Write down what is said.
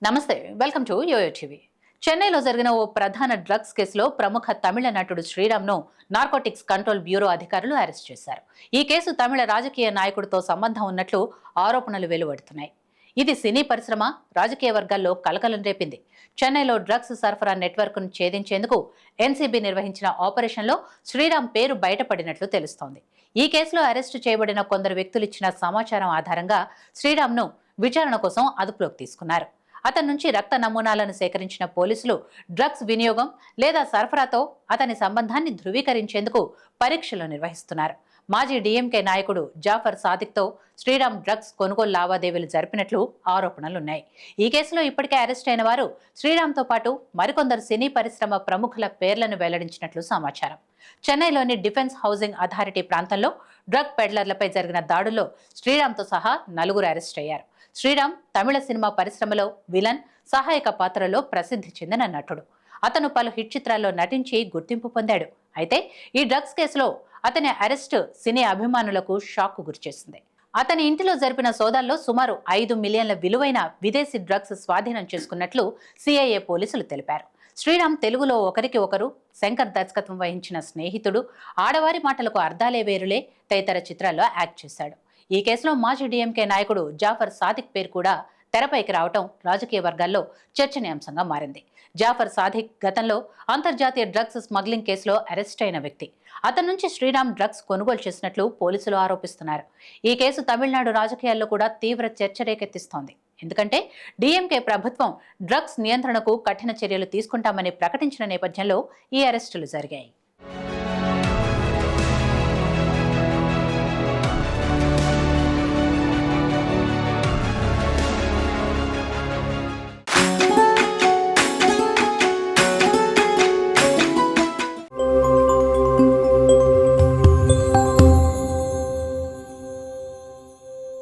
నమస్తే, welcome to yo-yo TV. చెన్నైలో జరిగిన ఓ ప్రధాన డ్రగ్స్ కేసులో ప్రముఖ తమిళ నటుడు శ్రీరామ్ను నార్కోటిక్స్ కంట్రోల్ బ్యూరో అధికారులు అరెస్ట్ చేశారు. ఈ కేసు తమిళ రాజకీయ నాయకుడితో సంబంధం ఉన్నట్లు ఆరోపణలు వెలువడుతున్నాయి. ఇది సినీ పరిశ్రమ, రాజకీయ వర్గాల్లో కలకలం రేపింది. చెన్నైలో డ్రగ్స్ సరఫరా నెట్వర్క్ను ఛేదించేందుకు ఎన్సీబీ నిర్వహించిన ఆపరేషన్లో శ్రీరామ్ పేరు బయటపడినట్లు తెలుస్తోంది. ఈ కేసులో అరెస్టు చేయబడిన కొందరు వ్యక్తులు ఇచ్చిన సమాచారం ఆధారంగా శ్రీరామ్ను విచారణ కోసం అదుపులోకి తీసుకున్నారు. అతని నుంచి రక్త నమూనాలను సేకరించిన పోలీసులు డ్రగ్స్ వినియోగం లేదా సరఫరాతో అతని సంబంధాన్ని ధృవీకరించేందుకు పరీక్షలు నిర్వహిస్తున్నారు. మాజీ డీఎంకే నాయకుడు జాఫర్ సాదిక్తో శ్రీరామ్ డ్రగ్స్ కొనుగోలు లావాదేవీలు జరిపినట్లు ఆరోపణలున్నాయి. ఈ కేసులో ఇప్పటికే అరెస్ట్ అయిన వారు శ్రీరామ్తో పాటు మరికొందరు సినీ పరిశ్రమ ప్రముఖుల పేర్లను వెల్లడించినట్లు సమాచారం. చెన్నైలోని డిఫెన్స్ హౌసింగ్ అథారిటీ ప్రాంతంలో డ్రగ్ పెడ్లర్లపై జరిగిన దాడుల్లో శ్రీరామ్తో సహా నలుగురు అరెస్ట్ అయ్యారు. శ్రీరామ్ తమిళ సినిమా పరిశ్రమలో విలన్, సహాయక పాత్రలో ప్రసిద్ధి చెందిన నటుడు. అతను పలు హిట్ చిత్రాల్లో నటించి గుర్తింపు పొందాడు. అయితే ఈ డ్రగ్స్ కేసులో అతని అరెస్ట్ సినీ అభిమానులకు షాక్ గురిచేసింది. అతని ఇంటిలో జరిపిన సోదాల్లో సుమారు 5 మిలియన్ల విలువైన విదేశీ డ్రగ్స్ స్వాధీనం చేసుకున్నట్లు సిఐఏ పోలీసులు తెలిపారు. శ్రీరామ్ తెలుగులో ఒకరికి ఒకరు, శంకర్ దర్శకత్వం వహించిన స్నేహితుడు, ఆడవారి మాటలకు అర్థాలే వేరులే తదితర చిత్రాల్లో యాక్ట్ చేశాడు. ఈ కేసులో మాజీ డీఎంకే నాయకుడు జాఫర్ సాదిక్ పేరు కూడా తెరపైకి రావటం రాజకీయ వర్గాల్లో చర్చనీయాంశంగా మారింది. జాఫర్ సాదిక్ గతంలో అంతర్జాతీయ డ్రగ్స్ స్మగ్లింగ్ కేసులో అరెస్ట్ అయిన వ్యక్తి. అతని నుంచి శ్రీరామ్ డ్రగ్స్ కొనుగోలు చేసినట్లు పోలీసులు ఆరోపిస్తున్నారు. ఈ కేసు తమిళనాడు రాజకీయాల్లో కూడా తీవ్ర చర్చ రేకెత్తిస్తోంది. ఎందుకంటే డీఎంకే ప్రభుత్వం డ్రగ్స్ నియంత్రణకు కఠిన చర్యలు తీసుకుంటామని ప్రకటించిన నేపథ్యంలో ఈ అరెస్టులు జరిగాయి.